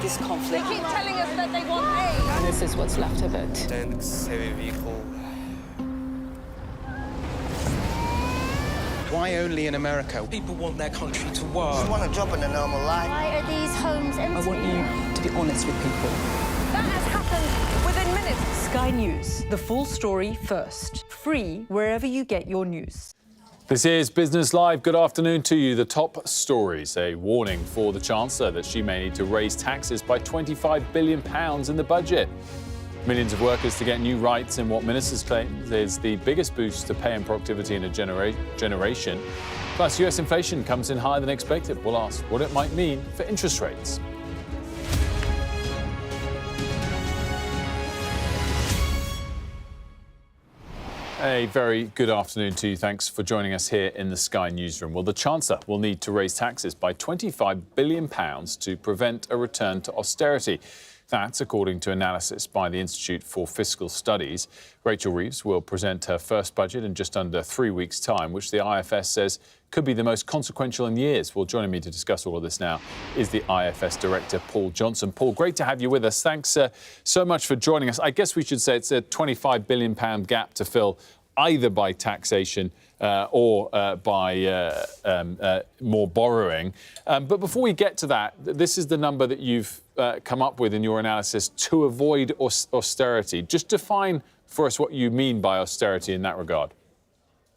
this conflict. They keep telling us that they want aid. And this is what's left of it. Heavy vehicle. Why only in America? People want their country to work. You want a job in a normal life. Why are these homes empty? I want you to be honest with people. That has happened within minutes. Sky News, the full story first. Free wherever you get your news. This is Business Live. Good afternoon to you. The top stories. A warning for the Chancellor that she may need to raise taxes by £25 billion in the budget. Millions of workers to get new rights in what ministers claim is the biggest boost to pay and productivity in a generation. Plus, US inflation comes in higher than expected. We'll ask what it might mean for interest rates. A very good afternoon to you. Thanks for joining us here in the Sky Newsroom. Well, the Chancellor will need to raise taxes by £25 billion to prevent a return to austerity. That's according to analysis by the Institute for Fiscal Studies. Rachel Reeves will present her first budget in just under 3 weeks' time, which the IFS says could be the most consequential in years. Well, joining me to discuss all of this now is the IFS Director, Paul Johnson. Paul, great to have you with us. Thanks so much for joining us. I guess we should say it's a £25 billion gap to fill either by taxation or by more borrowing. But before we get to that, this is the number that you've come up with in your analysis to avoid austerity. Just define for us what you mean by austerity in that regard.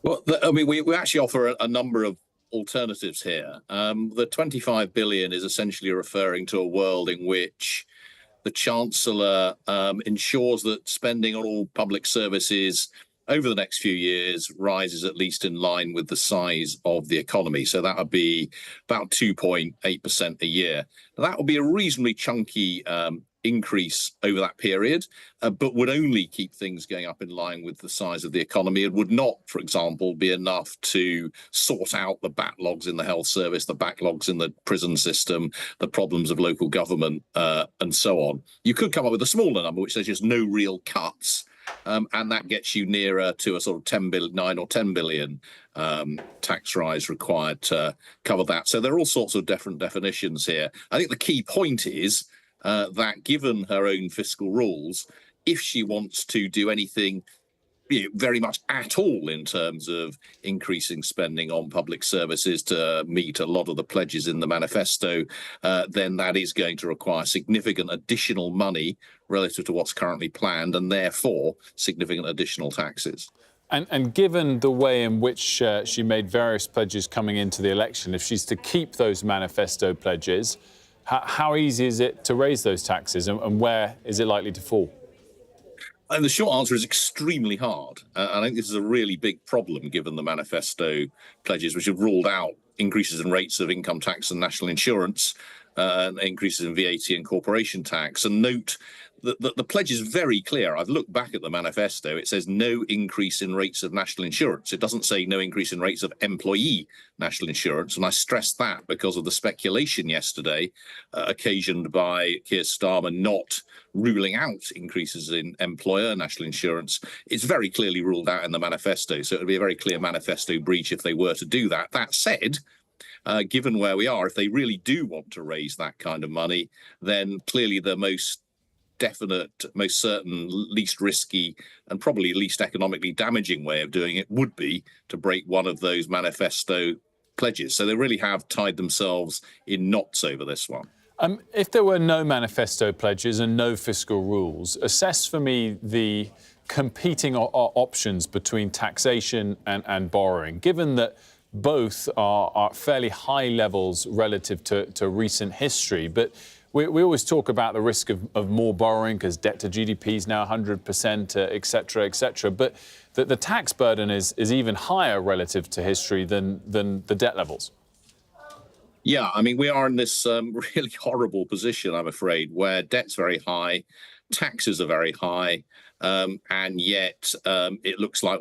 Well, we actually offer a number of alternatives here. The 25 billion is essentially referring to a world in which the Chancellor ensures that spending on all public services over the next few years rises at least in line with the size of the economy. So that would be about 2.8% a year. Now, that would be a reasonably chunky increase over that period, but would only keep things going up in line with the size of the economy. It would not, for example, be enough to sort out the backlogs in the health service, the backlogs in the prison system, the problems of local government, and so on. You could come up with a smaller number, which says just no real cuts. And that gets you nearer to a sort of 9 or 10 billion tax rise required to cover that. So there are all sorts of different definitions here. I think the key point is that given her own fiscal rules, if she wants to do anything very much at all in terms of increasing spending on public services to meet a lot of the pledges in the manifesto, then that is going to require significant additional money relative to what's currently planned, and therefore significant additional taxes. And given the way in which she made various pledges coming into the election, if she's to keep those manifesto pledges, how easy is it to raise those taxes, and where is it likely to fall? And the short answer is extremely hard. I think this is a really big problem given the manifesto pledges, which have ruled out increases in rates of income tax and national insurance, and increases in VAT and corporation tax. And note that the pledge is very clear. I've looked back at the manifesto. It says no increase in rates of national insurance. It doesn't say no increase in rates of employee national insurance. And I stress that because of the speculation yesterday occasioned by Keir Starmer not ruling out increases in employer national insurance. It's very clearly ruled out in the manifesto. So it would be a very clear manifesto breach if they were to do that. That said, given where we are, if they really do want to raise that kind of money, then clearly the most definite, most certain, least risky, and probably least economically damaging way of doing it would be to break one of those manifesto pledges. So they really have tied themselves in knots over this one. If there were no manifesto pledges and no fiscal rules, assess for me the competing options between taxation and borrowing, given that both are fairly high levels relative to recent history. But we always talk about the risk of more borrowing because debt to GDP is now 100%, et cetera, et cetera. But the tax burden is even higher relative to history than the debt levels. Yeah, I mean, we are in this really horrible position, I'm afraid, where debt's very high, taxes are very high, and yet it looks like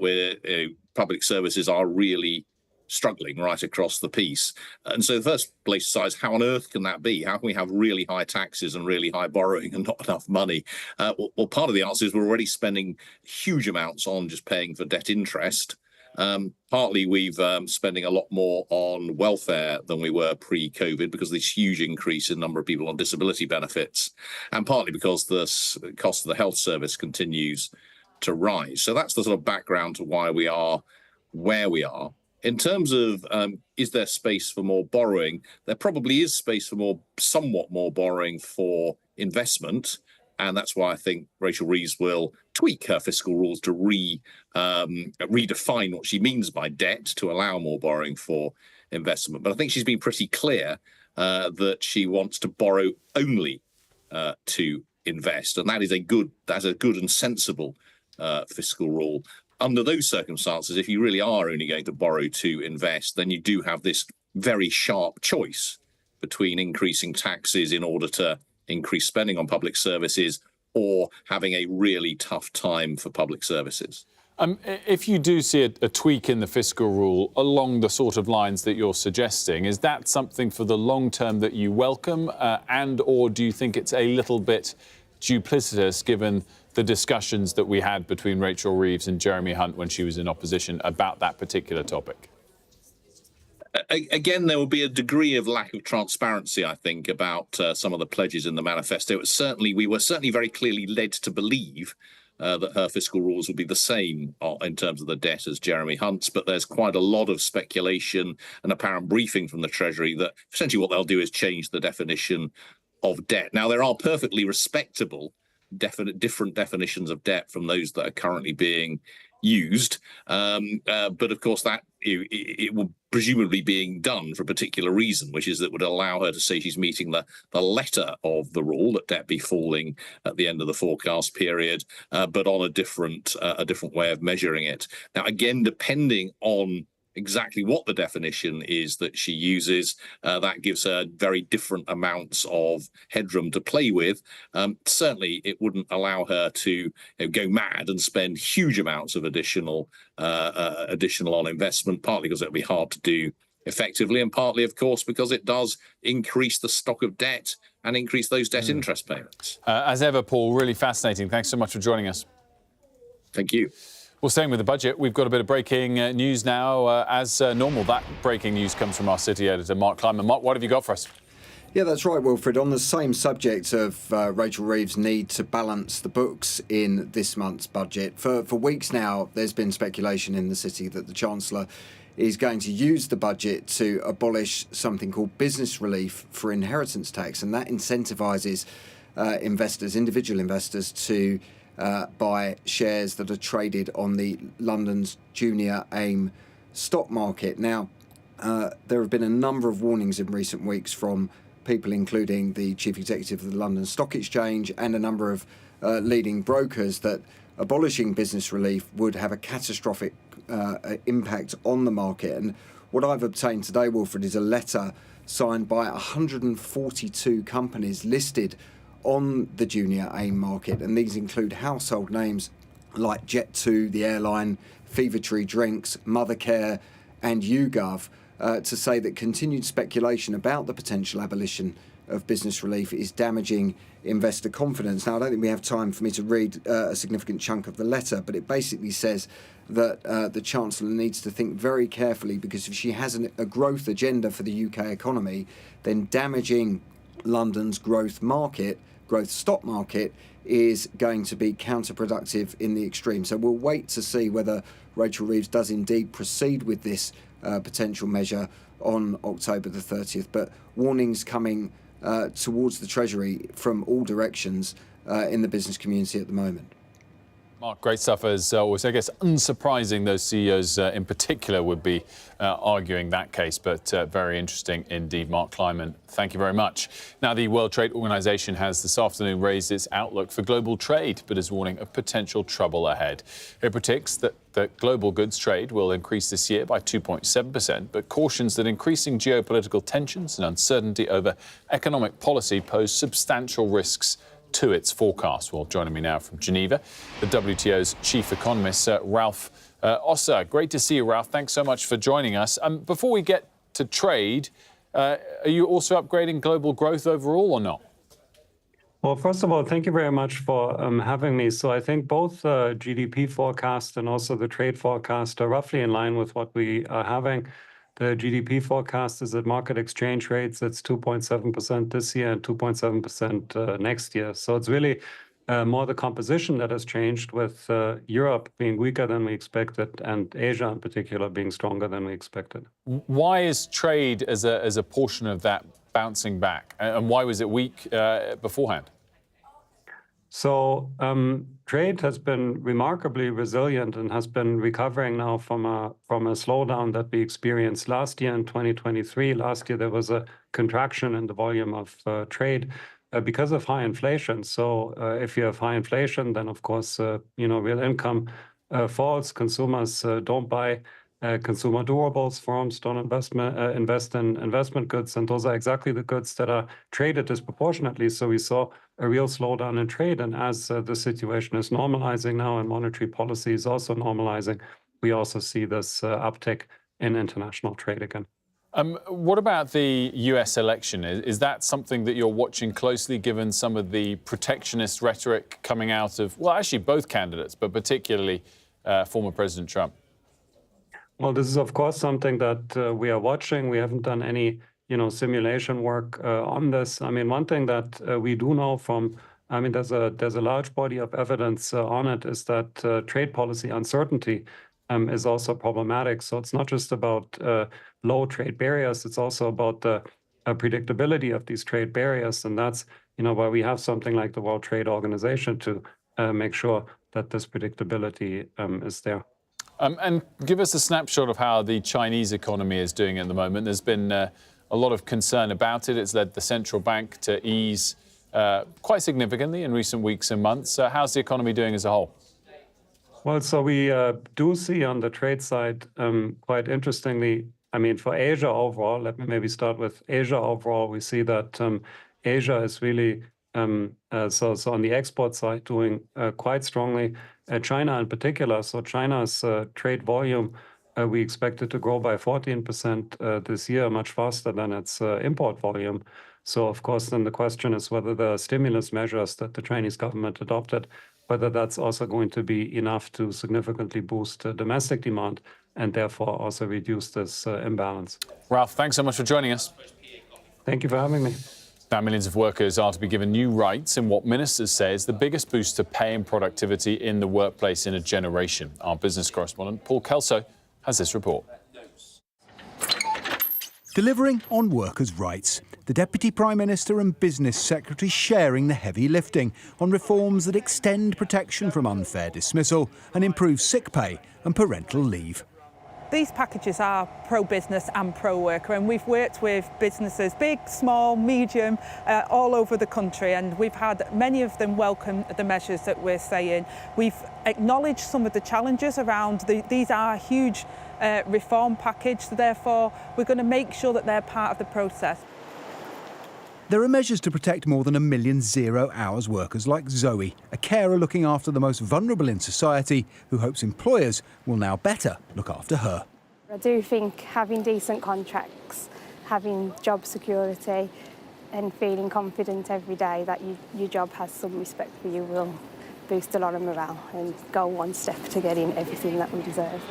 public services are really struggling right across the piece. And so the first place to start is how on earth can that be? How can we have really high taxes and really high borrowing and not enough money? Well, part of the answer is we're already spending huge amounts on just paying for debt interest. Partly we've spending a lot more on welfare than we were pre-COVID because of this huge increase in number of people on disability benefits, and partly because the cost of the health service continues to rise. So that's the sort of background to why we are where we are. In terms of is there space for more borrowing, there probably is space for somewhat more borrowing for investment. And that's why I think Rachel Reeves will tweak her fiscal rules to redefine what she means by debt to allow more borrowing for investment. But I think she's been pretty clear that she wants to borrow only to invest. And that's a good and sensible fiscal rule. Under those circumstances, if you really are only going to borrow to invest, then you do have this very sharp choice between increasing taxes in order to increase spending on public services or having a really tough time for public services. If you do see a tweak in the fiscal rule along the sort of lines that you're suggesting, is that something for the long term that you welcome or do you think it's a little bit duplicitous given the discussions that we had between Rachel Reeves and Jeremy Hunt when she was in opposition about that particular topic? Again, there will be a degree of lack of transparency, I think, about some of the pledges in the manifesto. We were certainly very clearly led to believe that her fiscal rules would be the same in terms of the debt as Jeremy Hunt's, but there's quite a lot of speculation and apparent briefing from the Treasury that essentially what they'll do is change the definition of debt. Now, there are perfectly respectable different definitions of debt from those that are currently being used, but of course that it will presumably being done for a particular reason, which is that would allow her to say she's meeting the letter of the rule that debt be falling at the end of the forecast period, but on a different way of measuring it. Now, again, depending on exactly what the definition is that she uses, that gives her very different amounts of headroom to play with. Certainly, it wouldn't allow her to go mad and spend huge amounts of additional on investment, partly because it would be hard to do effectively, and partly, of course, because it does increase the stock of debt and increase those debt interest payments. As ever, Paul, really fascinating. Thanks so much for joining us. Thank you. Well, staying with the budget, we've got a bit of breaking news now. As normal, that breaking news comes from our city editor, Mark Kleiman. Mark, what have you got for us? Yeah, that's right, Wilfred. On the same subject of Rachel Reeves' need to balance the books in this month's budget, for weeks now, there's been speculation in the city that the Chancellor is going to use the budget to abolish something called business relief for inheritance tax, and that incentivises individual investors, to buy shares that are traded on the London's junior AIM stock market. Now, there have been a number of warnings in recent weeks from people, including the chief executive of the London Stock Exchange and a number of leading brokers, that abolishing business relief would have a catastrophic impact on the market. And what I've obtained today, Wilfred, is a letter signed by 142 companies listed on the junior AIM market, and these include household names like Jet2, the airline, Fevertree Drinks, Mothercare and YouGov, to say that continued speculation about the potential abolition of business relief is damaging investor confidence. Now, I don't think we have time for me to read a significant chunk of the letter, but it basically says that the Chancellor needs to think very carefully, because if she has a growth agenda for the UK economy, then damaging London's growth stock market is going to be counterproductive in the extreme. So we'll wait to see whether Rachel Reeves does indeed proceed with this potential measure on October the 30th. But warnings coming towards the Treasury from all directions in the business community at the moment. Mark, great stuff as always. I guess unsurprising those CEOs in particular would be arguing that case, but very interesting indeed. Mark Kleiman, thank you very much. Now, the World Trade Organization has this afternoon raised its outlook for global trade, but is warning of potential trouble ahead. It predicts that global goods trade will increase this year by 2.7%, but cautions that increasing geopolitical tensions and uncertainty over economic policy pose substantial risks to its forecast. Well, joining me now from Geneva, the WTO's chief economist, Ralph Ossa. Great to see you, Ralph. Thanks so much for joining us. Before we get to trade, are you also upgrading global growth overall or not? Well, first of all, thank you very much for having me. So I think both GDP forecast and also the trade forecast are roughly in line with what we are having. The GDP forecast is at market exchange rates. It's 2.7% this year and 2.7% next year. So it's really more the composition that has changed, with Europe being weaker than we expected and Asia in particular being stronger than we expected. Why is trade as a portion of that bouncing back, and why was it weak beforehand? So trade has been remarkably resilient and has been recovering now from a slowdown that we experienced last year in 2023. Last year there was a contraction in the volume of trade because of high inflation. So if you have high inflation, then of course real income falls. Consumers don't buy consumer durables, firms don't invest in investment goods, and those are exactly the goods that are traded disproportionately. So we saw a real slowdown in trade, and as the situation is normalizing now and monetary policy is also normalizing, we also see this uptick in international trade again. What about the US election? Is that something that you're watching closely, given some of the protectionist rhetoric coming out of, well, actually both candidates, but particularly former President Trump? Well, this is, of course, something that we are watching. We haven't done any, simulation work on this. I mean, one thing that we do know there's a large body of evidence on it, is that trade policy uncertainty is also problematic. So it's not just about low trade barriers, it's also about the predictability of these trade barriers. And that's, why we have something like the World Trade Organization to make sure that this predictability is there. And give us a snapshot of how the Chinese economy is doing at the moment. There's been a lot of concern about it. It's led the central bank to ease quite significantly in recent weeks and months. How's the economy doing as a whole? Well, so we do see on the trade side, quite interestingly, for Asia overall, let me maybe start with Asia overall, we see that Asia is really, so on the export side, doing quite strongly. China in particular, so China's trade volume, we expect it to grow by 14% this year, much faster than its import volume. So, of course, then the question is whether the stimulus measures that the Chinese government adopted, whether that's also going to be enough to significantly boost domestic demand and therefore also reduce this imbalance. Ralph, thanks so much for joining us. Thank you for having me. Now, millions of workers are to be given new rights in what ministers say is the biggest boost to pay and productivity in the workplace in a generation. Our business correspondent, Paul Kelso, has this report. Delivering on workers' rights. The Deputy Prime Minister and Business Secretary sharing the heavy lifting on reforms that extend protection from unfair dismissal and improve sick pay and parental leave. These packages are pro-business and pro-worker, and we've worked with businesses, big, small, medium, all over the country, and we've had many of them welcome the measures that we're saying. We've acknowledged some of the challenges around these are a huge reform package, so therefore we're going to make sure that they're part of the process. There are measures to protect more than 1 million zero-hours workers like Zoe, a carer looking after the most vulnerable in society, who hopes employers will now better look after her. I do think having decent contracts, having job security and feeling confident every day that your job has some respect for you will boost a lot of morale and go one step to getting everything that we deserve.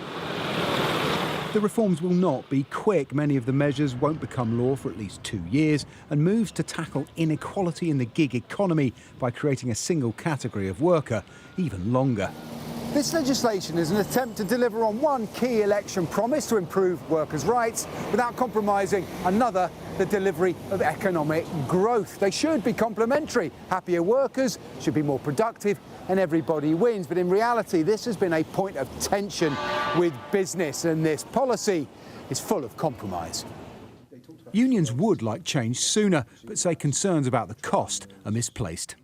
The reforms will not be quick. Many of the measures won't become law for at least 2 years, and moves to tackle inequality in the gig economy by creating a single category of worker even longer. This legislation is an attempt to deliver on one key election promise to improve workers' rights without compromising another, the delivery of economic growth. They should be complementary. Happier workers should be more productive and everybody wins. But in reality, this has been a point of tension with business, and this policy is full of compromise. Unions would like change sooner, but say concerns about the cost are misplaced.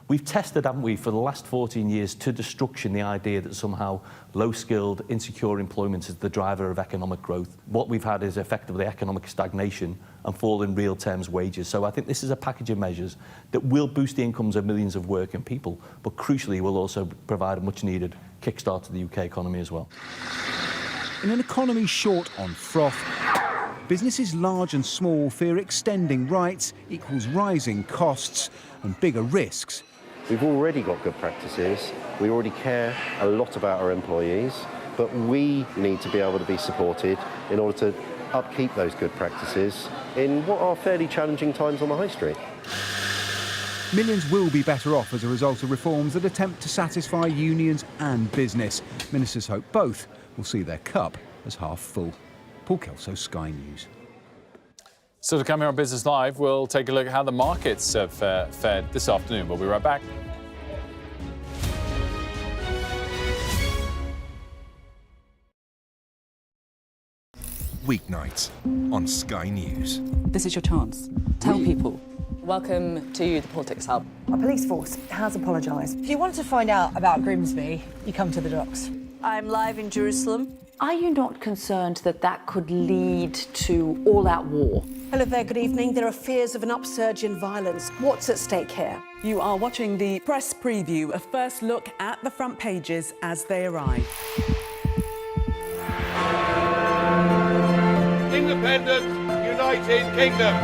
We've tested, haven't we, for the last 14 years to destruction the idea that somehow low-skilled, insecure employment is the driver of economic growth. What we've had is effectively economic stagnation and fall in real terms wages. So I think this is a package of measures that will boost the incomes of millions of working people, but crucially will also provide a much-needed kickstart to the UK economy as well. In an economy short on froth, Businesses large and small fear extending rights equals rising costs and bigger risks. We've already got good practices. We already care a lot about our employees, but we need to be able to be supported in order to upkeep those good practices in what are fairly challenging times on the high street. Millions will be better off as a result of reforms that attempt to satisfy unions and business. Ministers hope both will see their cup as half full. Paul Kelso, Sky News. So to come here on Business Live, we'll take a look at how the markets have fared this afternoon. We'll be right back. Weeknights on Sky News. This is your chance. Tell people. Welcome to the Politics Hub. Our police force has apologised. If you want to find out about Grimsby, you come to the docks. I'm live in Jerusalem. Are you not concerned that that could lead to all-out war? Hello there, good evening. There are fears of an upsurge in violence. What's at stake here? You are watching the press preview, a first look at the front pages as they arrive. Independent, United Kingdom.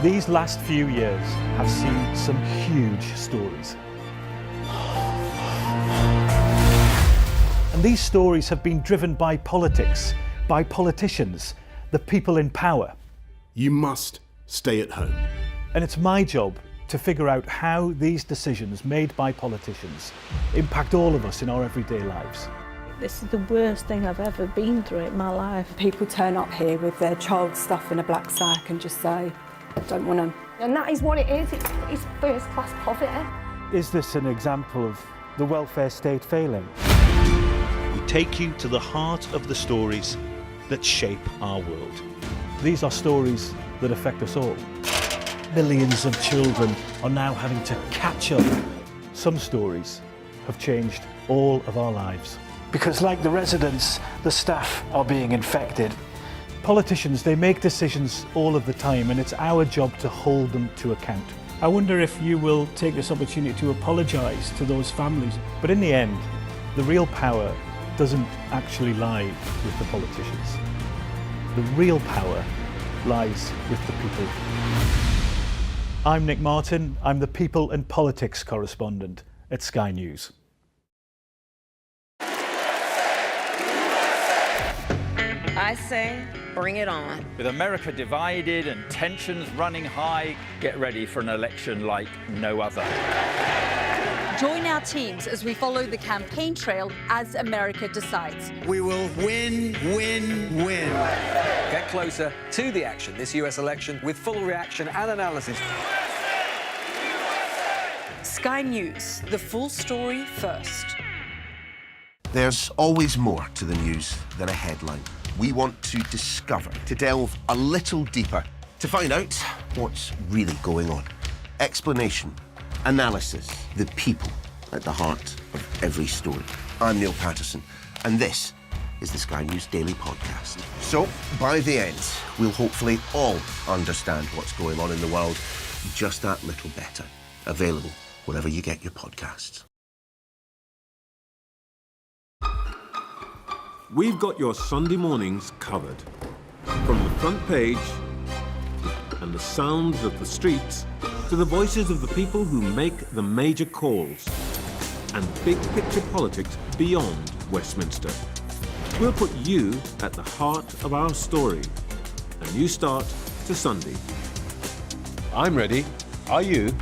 These last few years have seen some huge stories. And these stories have been driven by politics, by politicians, the people in power. You must stay at home. And it's my job to figure out how these decisions made by politicians impact all of us in our everyday lives. This is the worst thing I've ever been through in my life. People turn up here with their child stuff in a black sack and just say, don't want to. And that is what it is. It's first-class poverty. Is this an example of the welfare state failing? We take you to the heart of the stories that shape our world. These are stories that affect us all. Millions of children are now having to catch up. Some stories have changed all of our lives. Because like the residents, the staff are being infected. Politicians, they make decisions all of the time, and it's our job to hold them to account. I wonder if you will take this opportunity to apologise to those families. But in the end, the real power doesn't actually lie with the politicians. The real power lies with the people. I'm Nick Martin. I'm the People and Politics correspondent at Sky News. I say, bring it on. With America divided and tensions running high, get ready for an election like no other. Join our teams as we follow the campaign trail as America decides. We will win, win, win. Get closer to the action this US election with full reaction and analysis. Sky News, the full story first. There's always more to the news than a headline. We want to discover, to delve a little deeper, to find out what's really going on. Explanation, analysis, the people at the heart of every story. I'm Neil Patterson, and this is the Sky News Daily Podcast. So, by the end, we'll hopefully all understand what's going on in the world just that little better. Available wherever you get your podcasts. We've got your Sunday mornings covered. From the front page and the sounds of the streets to the voices of the people who make the major calls and big picture politics beyond Westminster. We'll put you at the heart of our story. A new start to Sunday. I'm ready. Are you?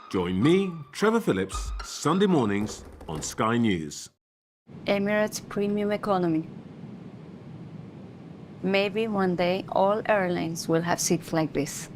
Join me, Trevor Phillips, Sunday mornings on Sky News. Emirates Premium Economy. Maybe one day all airlines will have seats like this.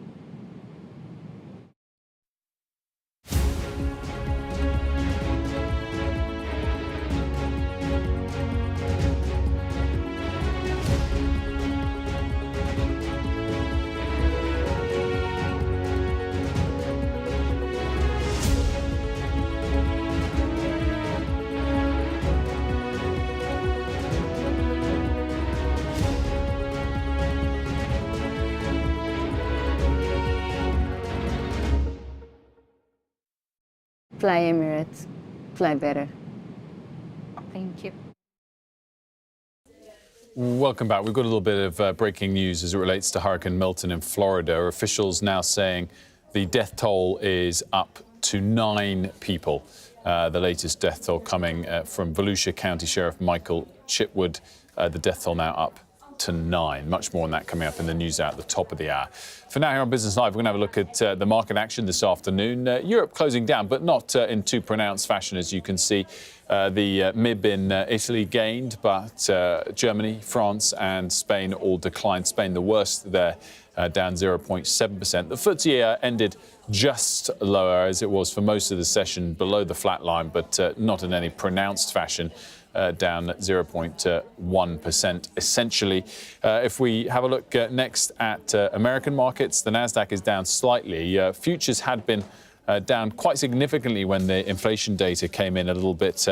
Fly Emirates, fly better. Thank you. Welcome back. We've got a little bit of breaking news as it relates to Hurricane Milton in Florida. Officials now saying the death toll is up to 9 people. The latest death toll coming from Volusia County Sheriff Michael Chitwood. The death toll now up to 9. Much more on that coming up in the news at the top of the hour. For now, here on Business Live, we're going to have a look at the market action this afternoon. Europe closing down, but not in too pronounced fashion, as you can see. The MIB in Italy gained, but Germany, France and Spain all declined. Spain the worst there, down 0.7%. The FTSE ended just lower, as it was for most of the session, below the flat line, but not in any pronounced fashion. Down 0.1% essentially. If we have a look next at American markets, the NASDAQ is down slightly. Futures had been down quite significantly when the inflation data came in a little bit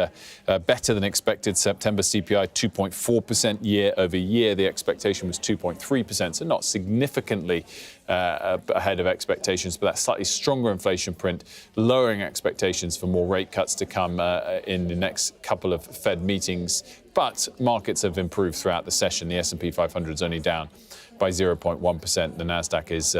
better than expected. September CPI 2.4% year over year. The expectation was 2.3%, so not significantly ahead of expectations, but that slightly stronger inflation print, lowering expectations for more rate cuts to come in the next couple of Fed meetings. But markets have improved throughout the session. The S&P 500 is only down by 0.1%. The NASDAQ is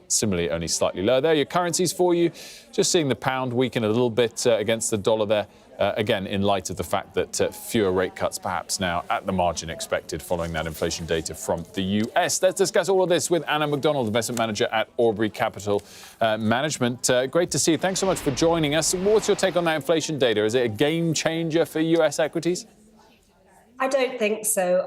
similarly only slightly lower. There are your currencies for you. Just seeing the pound weaken a little bit against the dollar there. Again, in light of the fact that fewer rate cuts perhaps now at the margin expected following that inflation data from the US. Let's discuss all of this with Anna McDonald, investment manager at Aubrey Capital Management. Great to see you. Thanks so much for joining us. What's your take on that inflation data? Is it a game changer for US equities? I don't think so.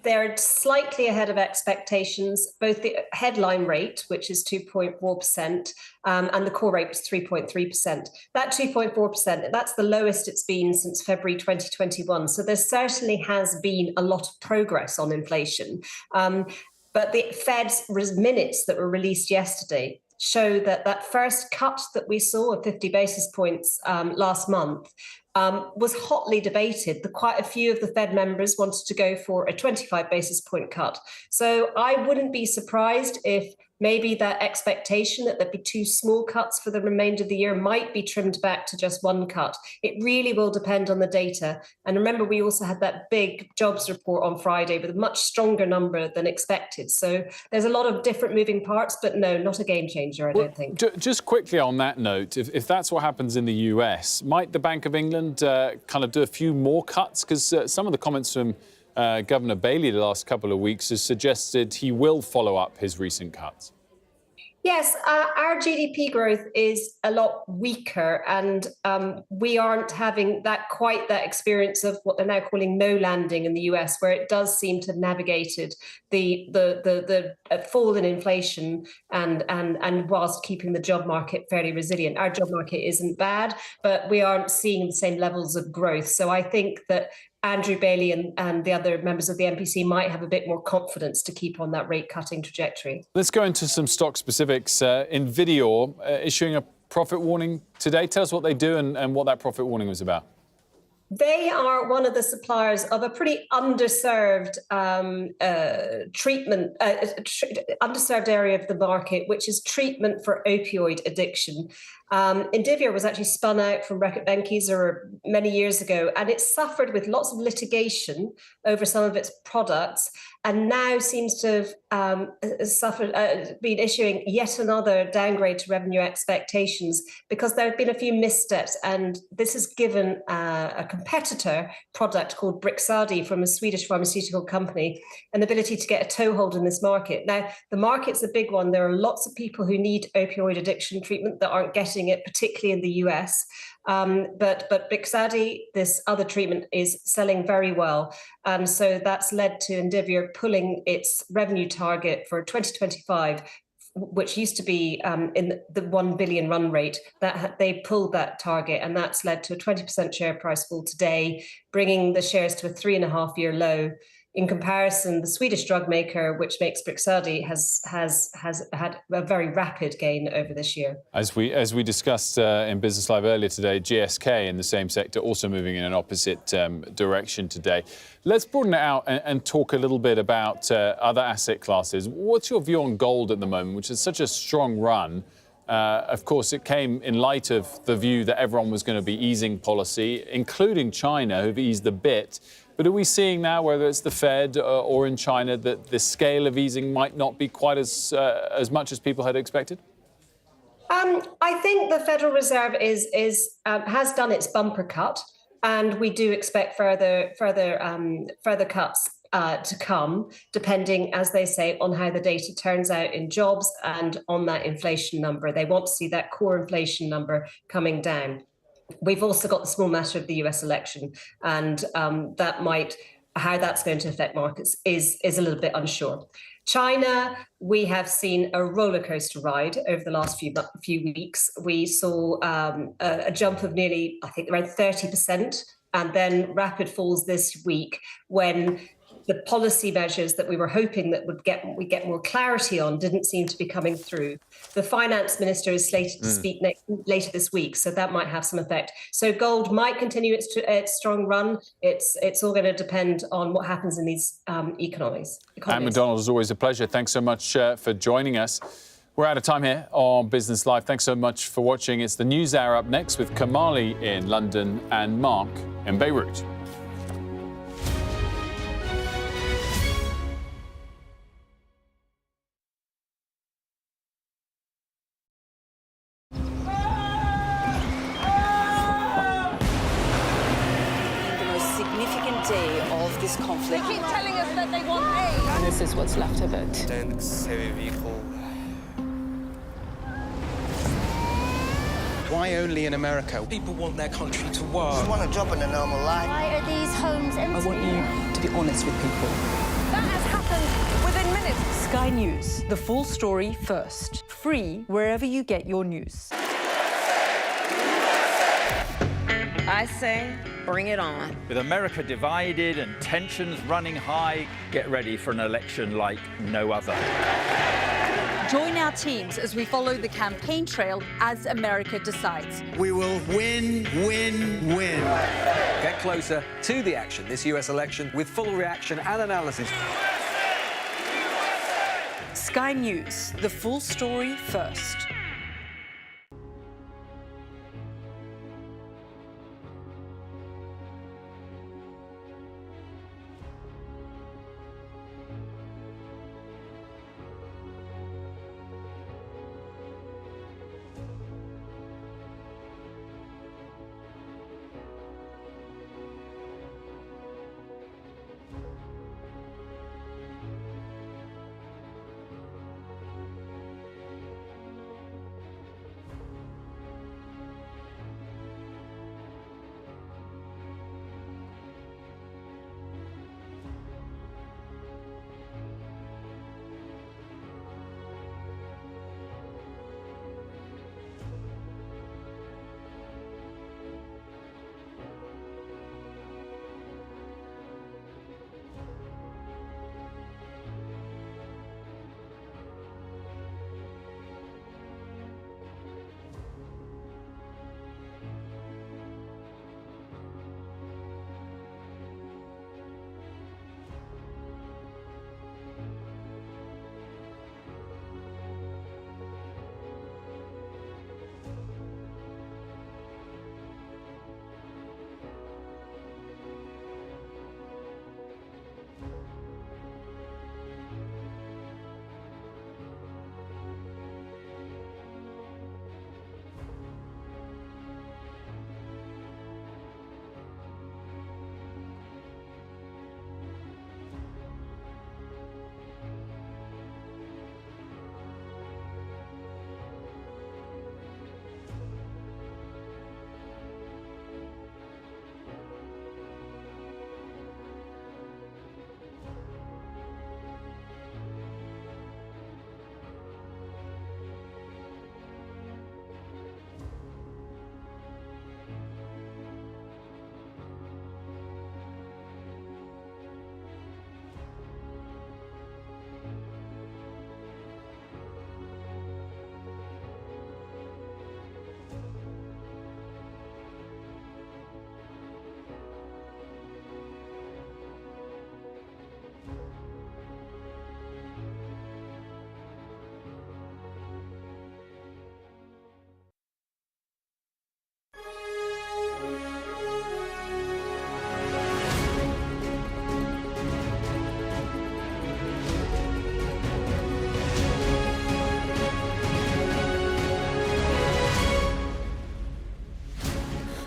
They're slightly ahead of expectations, both the headline rate, which is 2.4%, and the core rate was 3.3%. That 2.4%, that's the lowest it's been since February 2021. So there certainly has been a lot of progress on inflation. But the Fed's minutes that were released yesterday show that first cut that we saw of 50 basis points last month was hotly debated. Quite a few of the Fed members wanted to go for a 25 basis point cut. So I wouldn't be surprised if maybe that expectation that there'd be 2 small cuts for the remainder of the year might be trimmed back to just 1 cut. It really will depend on the data. And remember, we also had that big jobs report on Friday with a much stronger number than expected. So there's a lot of different moving parts, but no, not a game changer, I don't think. Just quickly on that note, if that's what happens in the US, might the Bank of England kind of do a few more cuts? Because some of the comments from Governor Bailey the last couple of weeks has suggested he will follow up his recent cuts. Yes, our GDP growth is a lot weaker, and we aren't having quite that experience of what they're now calling no landing in the US, where it does seem to have navigated the fall in inflation and whilst keeping the job market fairly resilient. Our job market isn't bad, but we aren't seeing the same levels of growth. So I think that Andrew Bailey and the other members of the MPC might have a bit more confidence to keep on that rate cutting trajectory. Let's go into some stock specifics. Nvidia issuing a profit warning today. Tell us what they do and what that profit warning was about. They are one of the suppliers of a pretty underserved underserved area of the market, which is treatment for opioid addiction. Indivior was actually spun out from Reckitt Benckiser many years ago, and it suffered with lots of litigation over some of its products, and now seems to have been issuing yet another downgrade to revenue expectations because there have been a few missteps, and this has given a competitor product called Brixadi from a Swedish pharmaceutical company an ability to get a toehold in this market. Now, the market's a big one. There are lots of people who need opioid addiction treatment that aren't getting it, particularly in the US. But Brixadi, this other treatment, is selling very well. So that's led to Indivior pulling its revenue target for 2025, which used to be in the 1 billion run rate. That they pulled that target, and that's led to a 20% share price fall today, bringing the shares to a 3.5-year low. In comparison, the Swedish drug maker, which makes Brixadi, has had a very rapid gain over this year. As we discussed in Business Live earlier today, GSK in the same sector also moving in an opposite direction today. Let's broaden it out and talk a little bit about other asset classes. What's your view on gold at the moment, which is such a strong run? Of course, it came in light of the view that everyone was going to be easing policy, including China, who've eased a bit. But are we seeing now, whether it's the Fed or in China, that the scale of easing might not be quite as much as people had expected? I think the Federal Reserve has done its bumper cut, and we do expect further cuts to come, depending, as they say, on how the data turns out in jobs and on that inflation number. They want to see that core inflation number coming down. We've also got the small matter of the US election, and how that's going to affect markets is a little bit unsure. China, we have seen a roller coaster ride over the last few weeks. We saw a jump of nearly, I think, around 30%, and then rapid falls this week when the policy measures that we were hoping that we get more clarity on didn't seem to be coming through. The finance minister is slated to speak later this week, so that might have some effect. So gold might continue its strong run. It's all going to depend on what happens in these economies. Anne MacDonald, as always, a pleasure. Thanks so much for joining us. We're out of time here on Business Live. Thanks so much for watching. It's the NewsHour up next with Kamali in London and Mark in Beirut. This conflict. They keep telling us that they want aid. And this is what's left of it. Tanks, heavy vehicle. Why only in America? People want their country to work. Just want a job in a normal life. Why are these homes empty? I want you to be honest with people. That has happened within minutes. Sky News, the full story first. Free wherever you get your news. I say, bring it on. With America divided and tensions running high, get ready for an election like no other. Join our teams as we follow the campaign trail as America decides. We will win, win, win. Get closer to the action this US election with full reaction and analysis. Sky News, the full story first.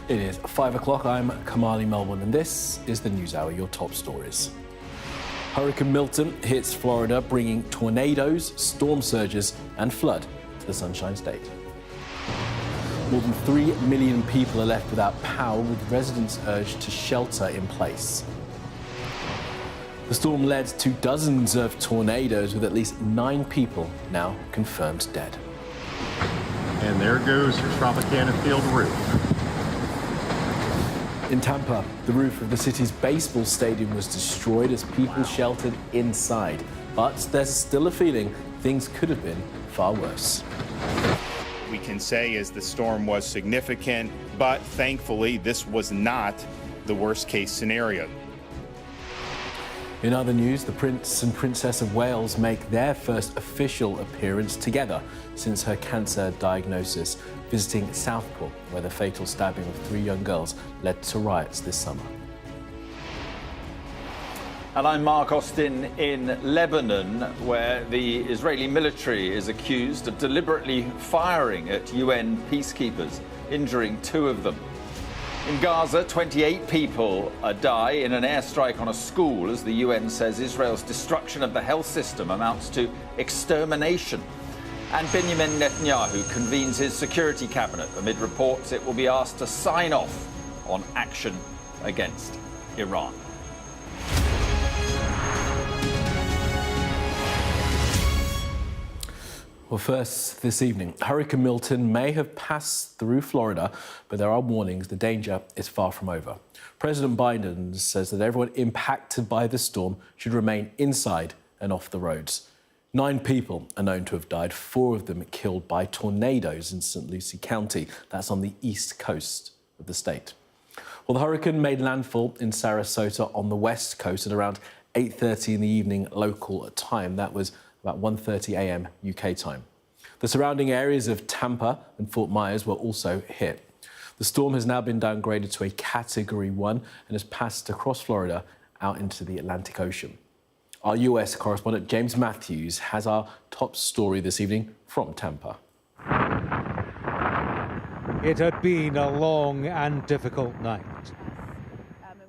It is 5 o'clock. I'm Kamali Melbourne, and this is the NewsHour, your top stories. Hurricane Milton hits Florida, bringing tornadoes, storm surges, and flood to the Sunshine State. More than 3 million people are left without power, with residents urged to shelter in place. The storm led to dozens of tornadoes, with at least 9 people now confirmed dead. And there goes Tropicana Field roof. In Tampa, the roof of the city's baseball stadium was destroyed as people sheltered inside. But there's still a feeling things could have been far worse. We can say as the storm was significant, but thankfully this was not the worst case scenario. In other news, the Prince and Princess of Wales make their first official appearance together since her cancer diagnosis, visiting Southport, where the fatal stabbing of 3 young girls led to riots this summer. And I'm Mark Austin in Lebanon, where the Israeli military is accused of deliberately firing at UN peacekeepers, injuring 2 of them. In Gaza, 28 people die in an airstrike on a school as the UN says Israel's destruction of the health system amounts to extermination. And Benjamin Netanyahu convenes his security cabinet amid reports it will be asked to sign off on action against Iran. Well, first this evening, Hurricane Milton may have passed through Florida, but there are warnings the danger is far from over. President Biden says that everyone impacted by the storm should remain inside and off the roads. 9 people are known to have died, 4 of them killed by tornadoes in St. Lucie County. That's on the east coast of the state. Well, the hurricane made landfall in Sarasota on the west coast at around 8:30 in the evening local time. That was about 1:30 a.m. UK time. The surrounding areas of Tampa and Fort Myers were also hit. The storm has now been downgraded to a Category 1 and has passed across Florida out into the Atlantic Ocean. Our US correspondent James Matthews has our top story this evening from Tampa. It had been a long and difficult night.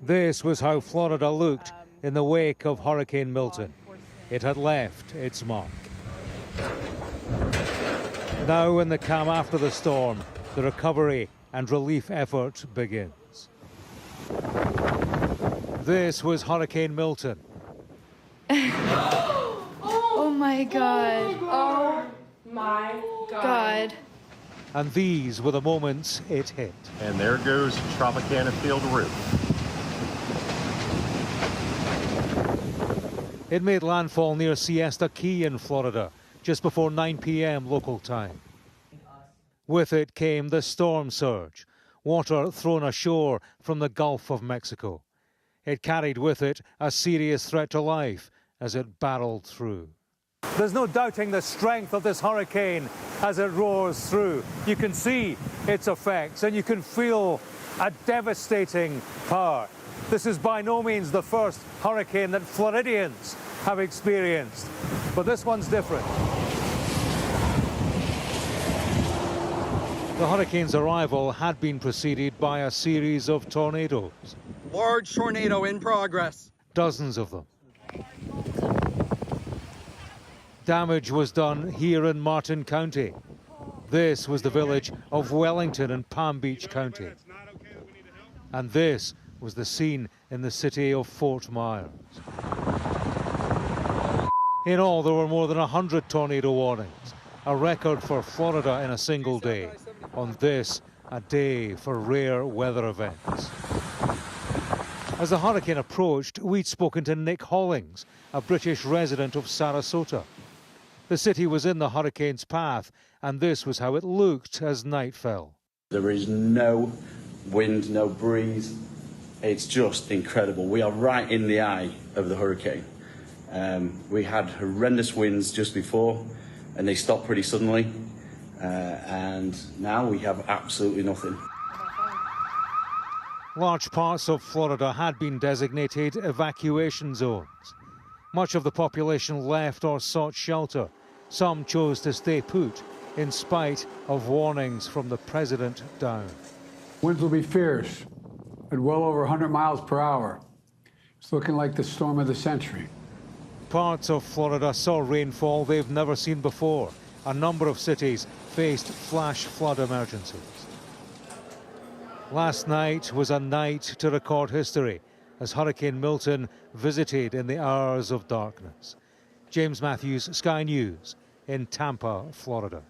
This was how Florida looked in the wake of Hurricane Milton. It had left its mark. Now, in the calm after the storm, the recovery and relief effort begins. This was Hurricane Milton. Oh my God. Oh my God. And these were the moments it hit. And there goes Tropicana Field roof. It made landfall near Siesta Key in Florida, just before 9 p.m. local time. With it came the storm surge, water thrown ashore from the Gulf of Mexico. It carried with it a serious threat to life as it barreled through. There's no doubting the strength of this hurricane as it roars through. You can see its effects and you can feel a devastating power. This is by no means the first hurricane that Floridians have experienced, but this one's different. The hurricane's arrival had been preceded by a series of tornadoes. Large tornado in progress. Dozens of them. Damage was done here in Martin County. This was the village of Wellington in Palm Beach County. And this was the scene in the city of Fort Myers. In all, there were more than 100 tornado warnings, a record for Florida in a single day. On this, a day for rare weather events. As the hurricane approached, we'd spoken to Nick Hollings, a British resident of Sarasota. The city was in the hurricane's path, and this was how it looked as night fell. There is no wind, no breeze. It's just incredible. We are right in the eye of the hurricane. We had horrendous winds just before, and they stopped pretty suddenly. And now we have absolutely nothing. Large parts of Florida had been designated evacuation zones. Much of the population left or sought shelter. Some chose to stay put in spite of warnings from the president down. Winds will be fierce at well over 100 miles per hour. It's looking like the storm of the century. Parts of Florida saw rainfall they've never seen before. A number of cities faced flash flood emergencies. Last night was a night to record history as Hurricane Milton visited in the hours of darkness. James Matthews, Sky News, in Tampa, Florida.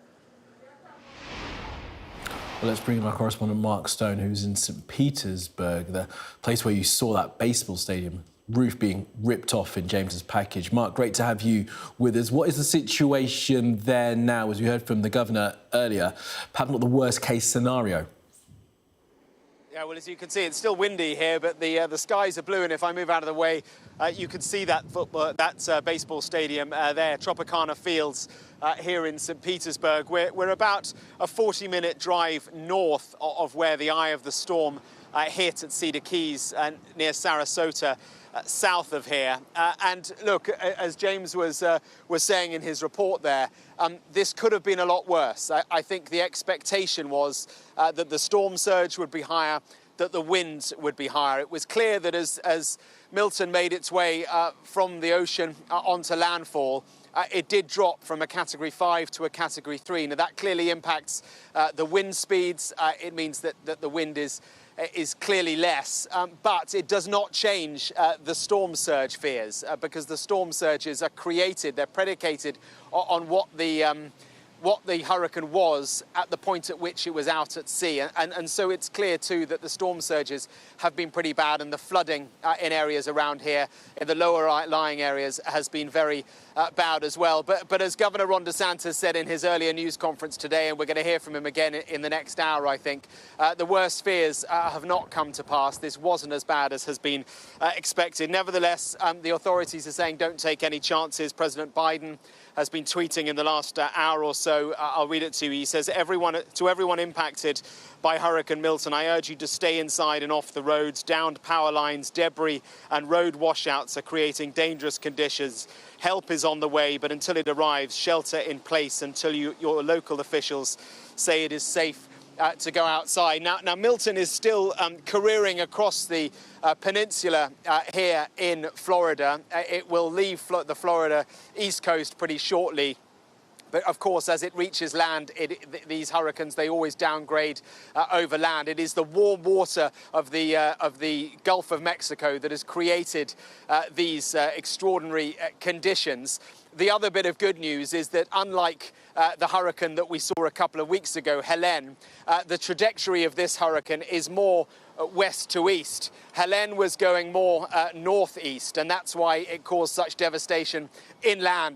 Well, let's bring in our correspondent Mark Stone, who's in St. Petersburg, the place where you saw that baseball stadium roof being ripped off in James's package. Mark, great to have you with us. What is the situation there now? As we heard from the governor earlier, perhaps not the worst case scenario. Yeah, well, as you can see, it's still windy here, but the skies are blue, and if I move out of the way, you can see that baseball stadium there, Tropicana Fields, here in St. Petersburg. We're about a 40-minute drive north of where the eye of the storm hit at Cedar Keys near Sarasota, south of here. And look, as James was saying in his report there, this could have been a lot worse. I think the expectation was that the storm surge would be higher, that the winds would be higher. It was clear that as Milton made its way from the ocean onto landfall, it did drop from a Category 5 to a Category 3. Now, that clearly impacts the wind speeds. It means that the wind is clearly less, but it does not change the storm surge fears because the storm surges are created, they're predicated on what the hurricane was at the point at which it was out at sea. And so it's clear, too, that the storm surges have been pretty bad, and the flooding in areas around here, in the lower lying areas, has been very bad as well. But as Governor Ron DeSantis said in his earlier news conference today, and we're going to hear from him again in the next hour, I think, the worst fears have not come to pass. This wasn't as bad as has been expected. Nevertheless, the authorities are saying don't take any chances. President Biden has been tweeting in the last hour or so. I'll read it to you. He says, to everyone impacted by Hurricane Milton, I urge you to stay inside and off the roads. Downed power lines, debris and road washouts are creating dangerous conditions. Help is on the way, but until it arrives, shelter in place until your local officials say it is safe to go outside. Now, Milton is still careering across the peninsula here in Florida. It will leave the Florida East Coast pretty shortly. But of course, as it reaches land, these hurricanes, they always downgrade over land. It is the warm water of the Gulf of Mexico that has created these extraordinary conditions. The other bit of good news is that unlike the hurricane that we saw a couple of weeks ago, Helene, the trajectory of this hurricane is more west to east. Helene was going more northeast, and that's why it caused such devastation inland.